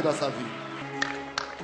dans sa vie.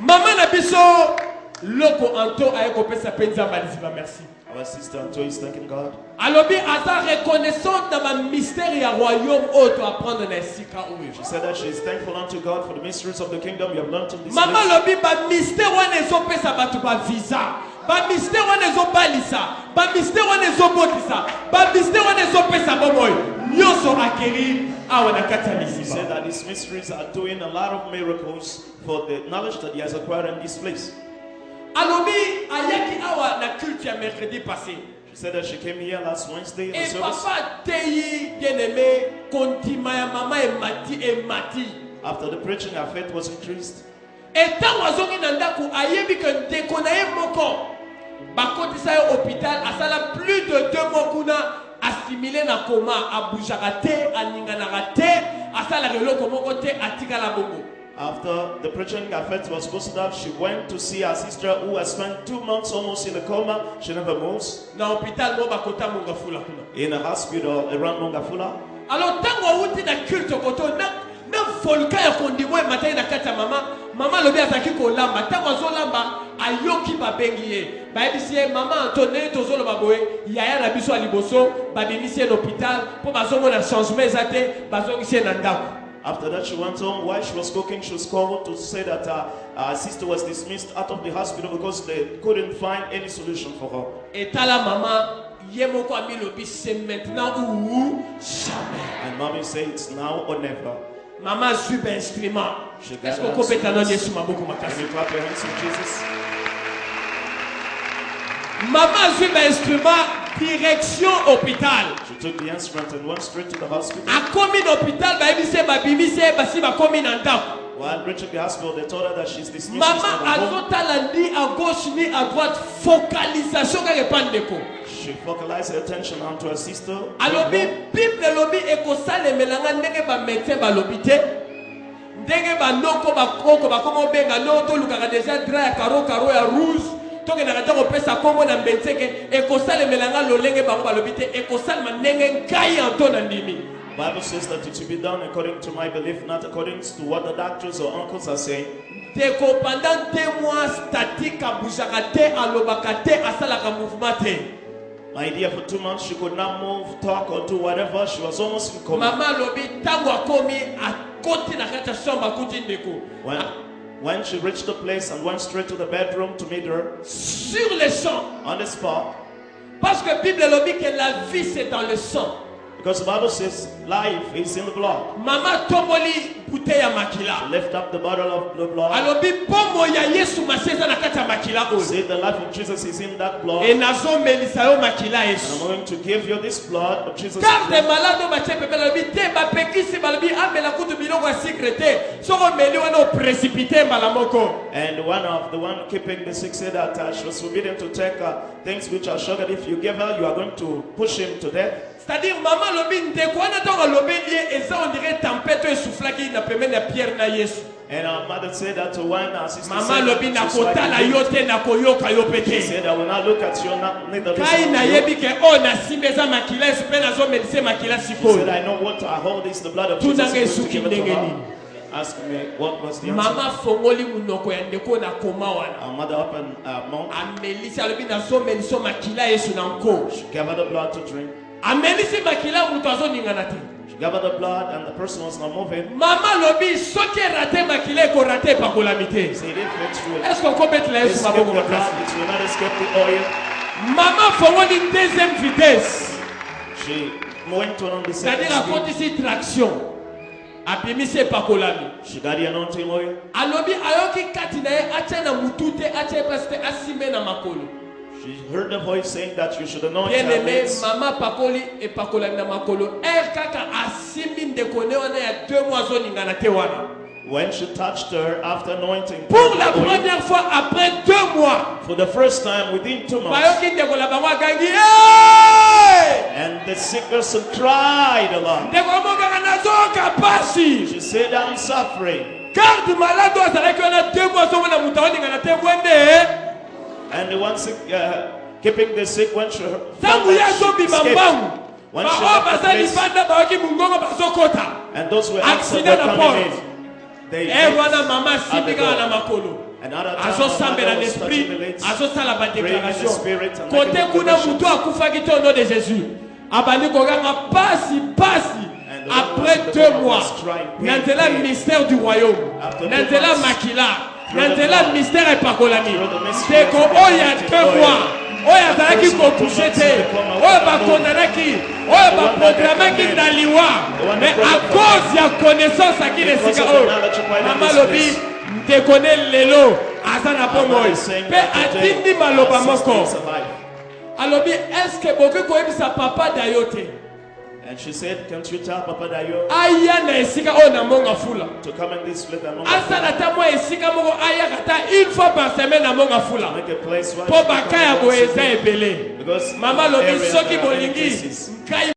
Maman Nabiso, loko anto ayeko pesa penza malizima merci. Our sister Anto is thanking God. Alobi asa reconnaissante dans ma mystère ya royaume auto apprendre na sika oyo. She said that she is thankful unto God for the mysteries of the kingdom you have learned in this Maman place. lobi ba mystère wana ezopesa bato ba visa. Ba mystère wana ezobalisa. Ba mystère wana ezobotisa. Ba mystère wana ezopesa bomoyo. Nyoso akeri awa na kati ya He misiba. said that these mysteries are doing a lot of miracles for the knowledge that he has acquired in this place. Alobi ayaki awa na culte ya mercredi passé. She said that she came here last Wednesday in the Et service. papa teyi bien-aimé kontima ya mama emati. After the preaching, her faith was increased. Et tant wazongi na ndako ayebi que ndeko na ye moko bakotisa ye hôpital asala plus de 2 mois kuna assimilé na coma abujaka te aninganaka te asala eloko moko te atikala bongo. After the preaching, her faith was boosted up. She went to see her sister who has spent 2 months almost in a coma. She never moves. Na hôpital mo bakota monga fula kuna. In a hospital around Mongafula. Alors tango awuti na culte koto na volcan ya kondimwe matai na kati ya mama lobi azaki kolamba tango azolamba ayoki babengi ye bayebisi ye mama Antoine tozoloba boye yaya na biso ya liboso babimisi ye na hôpital mpo bazomona changement eza te bazongisi ye na ndako. After that, she went home. While she was cooking, she was called to say that her sister was dismissed out of the hospital because they couldn't find any solution for her. Etala mama yemoko ami lobi c'est maintenant ou jamais. And mommy said it's now or never. Mama sub instrument. She got Est-ce an qu'on peut instrument. t'annoncer sur ma boucle Can makasi? you clap your hands for Jesus? Mama sub instrument direction hôpital. She took the instrument and went straight to the hospital. A commis d'hôpital, basi ba commis dans ndako. While reaching the hospital, they told her that she's dismissed. Maman She's not at home. azotala ni à gauche ni à droite focalisation kaka pandeko. She focalized her attention onto her sister. Alobi Bible lobi ekosale melanga ndenge ba médecin ba lobi te. Ndenge ba noko ba koko ba komo benga no to lukaka déjà dra ya karo ya rouge. Toke na kata ko pesa kombo na mbetseke ekosale melanga lolenge bango ba lobi te ekosale manenge ngai antona ndimi. Bible says that it should be done according to my belief, not according to what the doctors or uncles are saying. Deko pendant 2 mois statique abujaka te alobaka te asalaka mouvement te. My dear, for 2 months she could not move, talk, or do whatever. She was almost in coma. Mama lobi tango akomi akoti na kata chambre akuti ndeko. When she reached the place and went straight to the bedroom to meet her, Sur le sang. on the spot, Parce que la Bible lobi que la vie c'est dans le sang. because the Bible says life is in the blood. Mama tomboli bouteille ya makila. Lift up the bottle of the blood. Alobi pomo ya Yesu maseza na kata makila oyo. Say the life of Jesus is in that blood. Et nazo melisa yo makila And Yesu. I'm going to give you this blood of Jesus. Car des malades bache pepe lobi te ba pekisi balobi amela kutu biloko ya secrete. Soko meli wana précipité malamoko. And the one keeping the sick said that she was forbidden to take things which are sugar. If you give her, you are going to push him to death. C'est-à-dire maman lobi ndeko wana tonga lobi lié et ça on dirait tempête soufflaki na pemene na pierre na Yesu. And our mother said that to one sister Mama said lobi na that she's like kota na a wind. yote na koyoka yo She pete. said, I will not look at you, neither Kai listen na to you. yebi ke o na simeza makila Yesu pe na zo melise makila She said, siko. I know what I hold is the blood of Tuna Jesus. I'm going to ngesuki give it to ndenge her. nini? Ask me what was the answer. Mama fongoli munoko ya ndeko na koma wana. Our mother opened her mouth. Amelisi alobi na zo meliso makila Yesu na nko. She gave her the blood to drink. Amelisi makila mutu azo ningana te. She gave her the blood and the person was not moving. Mama lobi soki rate makila ko rate pakolami te. Say if it's real. Est-ce qu'on peut mettre la Yesu Escape maboko the makasi? blood, it will not escape the oil. Maman fongoli deuxième vitesse. She went on the C'est-à-dire second à speed. côté traction. Abimise pakolami. She got the anointing oil. Alobi ayoki kati na ye atia na mutute atia paste asime na makolo. She heard the voice saying that you should anoint Bien her aimé, lips. mama pakoli e pakolami na makolo. Kaka asimi ndekone wana ya 2 mois zo ningana te wana. When she touched her after anointing, Pour la the oil, première fois après 2 mois. for the first time within 2 months, Bayoki ndekola bango akangi. Hey! and the sick person cried aloud. Ndeko mokaka nazoka pasi. She said, I'm suffering. Car du malade azalaki wana 2 mois zo na muta ningana te mwende. And the one sick, keeping the sick when she felt Tangu ya zo that she escaped. bimambangu. When she Ba left the bazali place, banda bayoki mungongo bazokota. and those who were outside Accident were à coming porte. in. they wana mama met at the simika door. na makolo. Another time, Azo my sambela mother was touching the l'esprit, lids, azo sala ba praying in the déclaration. spirit and Kote making kuna declarations. mutu akufaki te au nom de Jésus. Abani koganga pasi. And the Après woman 2 mois, was crying, nantela pain. mystère du royaume, After 2 nantela months, makila, through the nantela blood, mystère epakolami. through the mystery Teko of the oya anointing 2 oil. mois, oya The zalaki person of 2 kobouche months te, become a oya woman bakondanaki, The oya one that baprogramaki they na condemned. liwa. The one Mais that à brought cause ya connaissance aki Because lesika of the oyo, knowledge acquired in mama this lobi place. ntekone lelo aza na bongo Mama oyo. is saying Pe that today, atindi maloba our sister moko. is alive. Alobi est-ce que bokoki koyebisa papa dayo te? And she said, can't you tell Papa Dayo Aya na esika oyo na monga fula. to come in this place and Asala ta mo esika moko aya kata une fois par semaine na monga fula. make a place where Po she can bakaya come bo and eza worship ebele. Because Mama lobi areas soki there are many bolingi places. nkai